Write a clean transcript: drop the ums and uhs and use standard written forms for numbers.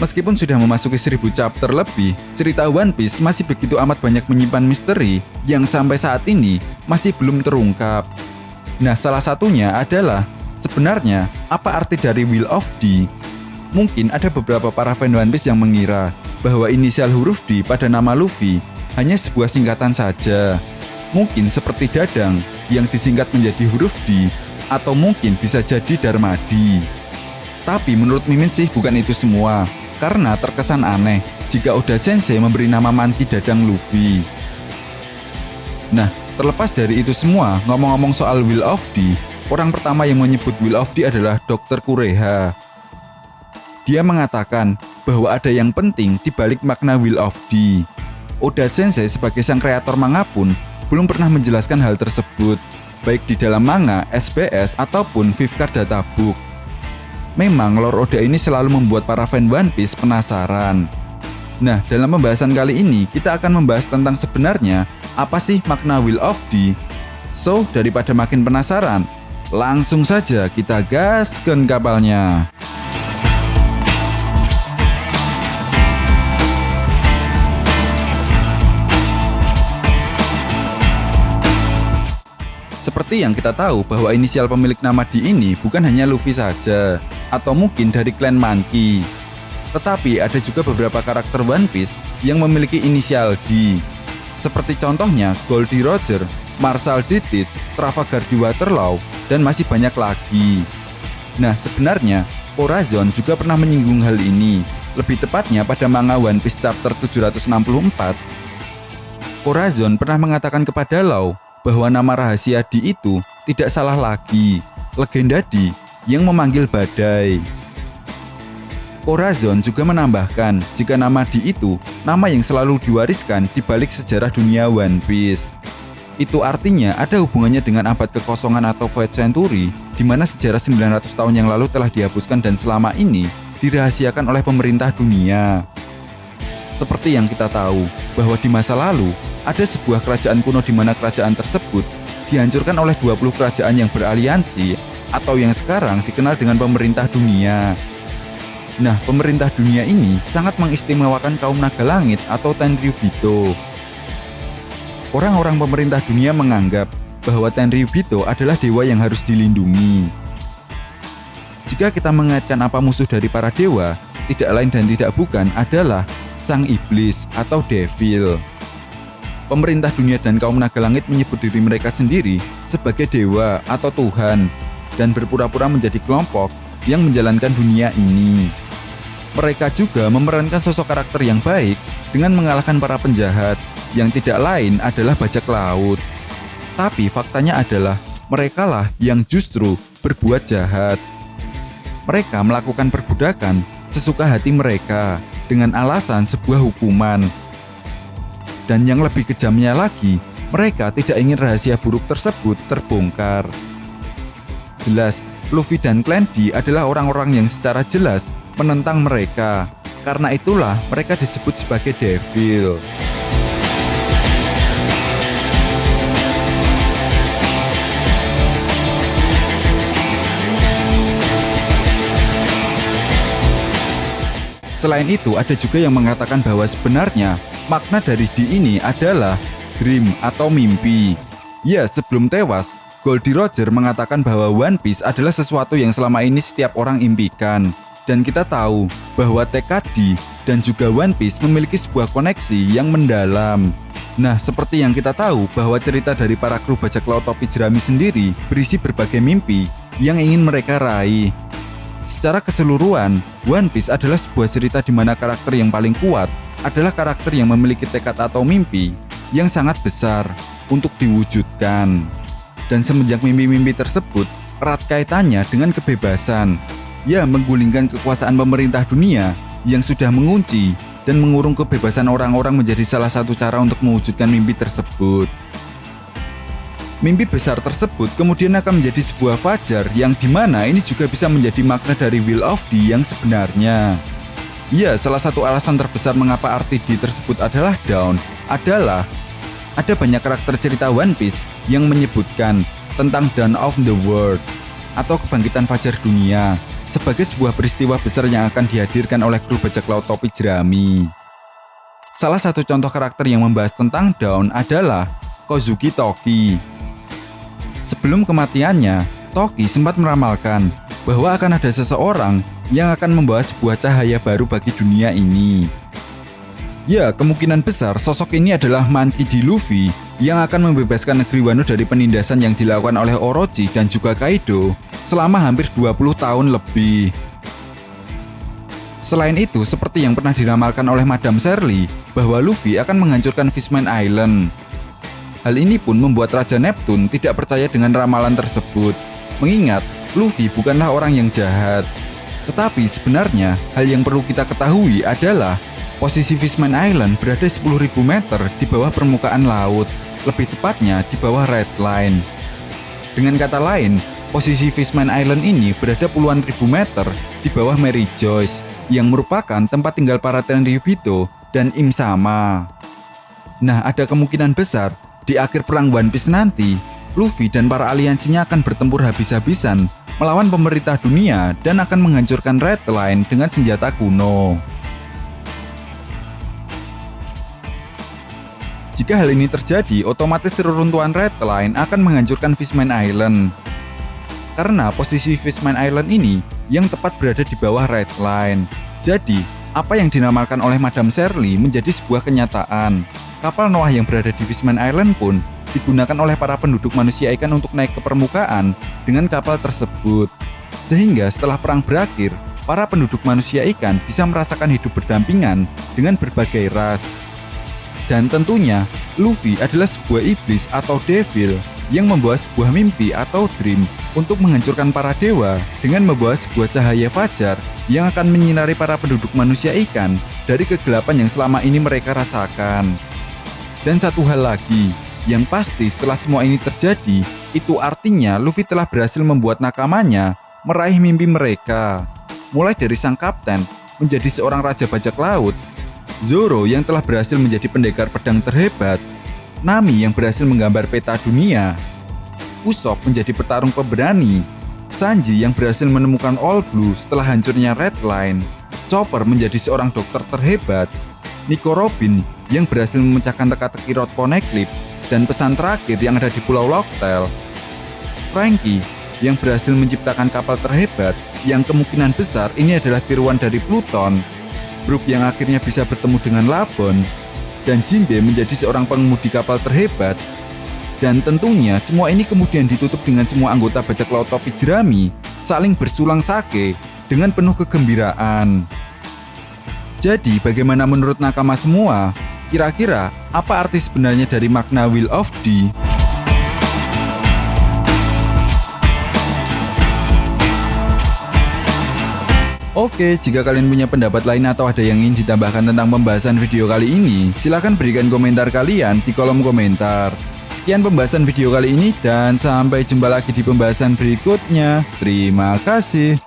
Meskipun sudah memasuki 1000 chapter lebih, cerita One Piece masih begitu amat banyak menyimpan misteri yang sampai saat ini masih belum terungkap. Nah, salah satunya adalah sebenarnya apa arti dari Will of D? Mungkin ada beberapa para fan One Piece yang mengira bahwa inisial huruf D pada nama Luffy hanya sebuah singkatan saja. Mungkin seperti Dadang yang disingkat menjadi huruf D, atau mungkin bisa jadi Darmadi. Tapi menurut Mimin sih bukan itu semua, karena terkesan aneh jika Oda Sensei memberi nama Monkey Dadang Luffy. Nah, terlepas dari itu semua, ngomong-ngomong soal Will of D, orang pertama yang menyebut Will of D adalah Dr. Kureha. Dia mengatakan bahwa ada yang penting di balik makna Will of D. Oda Sensei sebagai sang kreator manga pun belum pernah menjelaskan hal tersebut, baik di dalam manga, SBS, ataupun Fifth Card Databook. Memang lore Oda ini selalu membuat para fan One Piece penasaran. Nah, dalam pembahasan kali ini kita akan membahas tentang sebenarnya apa sih makna Will of D. So, daripada makin penasaran, langsung saja kita gaskan kapalnya. Seperti yang kita tahu bahwa inisial pemilik nama D ini bukan hanya Luffy saja, atau mungkin dari klan Monkey. Tetapi ada juga beberapa karakter One Piece yang memiliki inisial D. Seperti contohnya Goldie Roger, Marshall D. Teeth, Trafalgar di Waterloo, dan masih banyak lagi. Nah, sebenarnya Corazon juga pernah menyinggung hal ini, lebih tepatnya pada manga One Piece chapter 764. Corazon pernah mengatakan kepada Law bahwa nama rahasia D itu tidak salah lagi, legenda D yang memanggil badai. Corazon juga menambahkan jika nama D itu nama yang selalu diwariskan di balik sejarah dunia One Piece. Itu artinya ada hubungannya dengan abad kekosongan atau Void Century, di mana sejarah 900 tahun yang lalu telah dihapuskan dan selama ini dirahasiakan oleh pemerintah dunia. Seperti yang kita tahu bahwa di masa lalu ada sebuah kerajaan kuno di mana kerajaan tersebut dihancurkan oleh 20 kerajaan yang beraliansi atau yang sekarang dikenal dengan pemerintah dunia. Nah, pemerintah dunia ini sangat mengistimewakan kaum naga langit atau Tenryubito. Orang-orang pemerintah dunia menganggap bahwa Tenryubito adalah dewa yang harus dilindungi. Jika kita mengaitkan apa musuh dari para dewa, tidak lain dan tidak bukan adalah sang iblis atau devil. Pemerintah dunia dan kaum naga langit menyebut diri mereka sendiri sebagai dewa atau Tuhan dan berpura-pura menjadi kelompok yang menjalankan dunia ini. Mereka juga memerankan sosok karakter yang baik dengan mengalahkan para penjahat yang tidak lain adalah bajak laut. Tapi faktanya adalah merekalah yang justru berbuat jahat. Mereka melakukan perbudakan sesuka hati mereka dengan alasan sebuah hukuman. Dan yang lebih kejamnya lagi, mereka tidak ingin rahasia buruk tersebut terbongkar. Jelas, Luffy dan klan D adalah orang-orang yang secara jelas menentang mereka. Karena itulah mereka disebut sebagai devil. Selain itu, ada juga yang mengatakan bahwa sebenarnya makna dari D ini adalah dream atau mimpi. Ya, sebelum tewas, Goldie Roger mengatakan bahwa One Piece adalah sesuatu yang selama ini setiap orang impikan. Dan kita tahu bahwa tekad D dan juga One Piece memiliki sebuah koneksi yang mendalam. Nah, seperti yang kita tahu bahwa cerita dari para kru bajak laut topi jerami sendiri berisi berbagai mimpi yang ingin mereka raih. Secara keseluruhan, One Piece adalah sebuah cerita di mana karakter yang paling kuat adalah karakter yang memiliki tekad atau mimpi yang sangat besar untuk diwujudkan. Dan semenjak mimpi-mimpi tersebut erat kaitannya dengan kebebasan, ya menggulingkan kekuasaan pemerintah dunia yang sudah mengunci dan mengurung kebebasan orang-orang menjadi salah satu cara untuk mewujudkan mimpi tersebut. Mimpi besar tersebut kemudian akan menjadi sebuah fajar yang dimana ini juga bisa menjadi makna dari Will of D yang sebenarnya. Ya, salah satu alasan terbesar mengapa arti D tersebut adalah Dawn adalah ada banyak karakter cerita One Piece yang menyebutkan tentang Dawn of the World atau kebangkitan fajar dunia sebagai sebuah peristiwa besar yang akan dihadirkan oleh kru bajak laut topi jerami. Salah satu contoh karakter yang membahas tentang Dawn adalah Kozuki Toki. Sebelum kematiannya, Toki sempat meramalkan bahwa akan ada seseorang yang akan membawa sebuah cahaya baru bagi dunia ini. Ya, kemungkinan besar sosok ini adalah Monkey D. Luffy yang akan membebaskan negeri Wano dari penindasan yang dilakukan oleh Orochi dan juga Kaido selama hampir 20 tahun lebih. Selain itu, seperti yang pernah diramalkan oleh Madame Shirley, bahwa Luffy akan menghancurkan Fishman Island. Hal ini pun membuat Raja Neptune tidak percaya dengan ramalan tersebut, mengingat Luffy bukanlah orang yang jahat. Tetapi sebenarnya, hal yang perlu kita ketahui adalah posisi Fishman Island berada 10.000 meter di bawah permukaan laut, lebih tepatnya di bawah Red Line. Dengan kata lain, posisi Fishman Island ini berada puluhan ribu meter di bawah Mary Joyce, yang merupakan tempat tinggal para Tenryubito dan Im Sama. Nah, ada kemungkinan besar di akhir perang One Piece nanti, Luffy dan para aliansinya akan bertempur habis-habisan melawan pemerintah dunia dan akan menghancurkan Red Line dengan senjata kuno. Jika hal ini terjadi, otomatis reruntuhan Red Line akan menghancurkan Fishman Island. Karena posisi Fishman Island ini yang tepat berada di bawah Red Line. Jadi, apa yang dinamakan oleh Madame Shirley menjadi sebuah kenyataan. Kapal Noah yang berada di Fishman Island pun digunakan oleh para penduduk manusia ikan untuk naik ke permukaan dengan kapal tersebut. Sehingga setelah perang berakhir, para penduduk manusia ikan bisa merasakan hidup berdampingan dengan berbagai ras. Dan tentunya, Luffy adalah sebuah iblis atau devil yang membawa sebuah mimpi atau dream untuk menghancurkan para dewa dengan membawa sebuah cahaya fajar yang akan menyinari para penduduk manusia ikan dari kegelapan yang selama ini mereka rasakan. Dan satu hal lagi, yang pasti setelah semua ini terjadi, itu artinya Luffy telah berhasil membuat nakamanya meraih mimpi mereka. Mulai dari sang kapten menjadi seorang raja bajak laut, Zoro yang telah berhasil menjadi pendekar pedang terhebat, Nami yang berhasil menggambar peta dunia, Usopp menjadi petarung pemberani, Sanji yang berhasil menemukan All Blue setelah hancurnya Red Line, Chopper menjadi seorang dokter terhebat, Nico Robin yang berhasil memecahkan teka-teki Road Poneglyph dan pesan terakhir yang ada di Pulau Locktail, Franky yang berhasil menciptakan kapal terhebat yang kemungkinan besar ini adalah tiruan dari Pluton, Brook yang akhirnya bisa bertemu dengan Labon, dan Jinbe menjadi seorang pengemudi kapal terhebat. Dan tentunya semua ini kemudian ditutup dengan semua anggota bajak laut topi jerami saling bersulang sake dengan penuh kegembiraan. Jadi bagaimana menurut nakama semua? Kira-kira apa arti sebenarnya dari makna Will of D? Oke, jika kalian punya pendapat lain atau ada yang ingin ditambahkan tentang pembahasan video kali ini, silahkan berikan komentar kalian di kolom komentar. Sekian pembahasan video kali ini dan sampai jumpa lagi di pembahasan berikutnya. Terima kasih.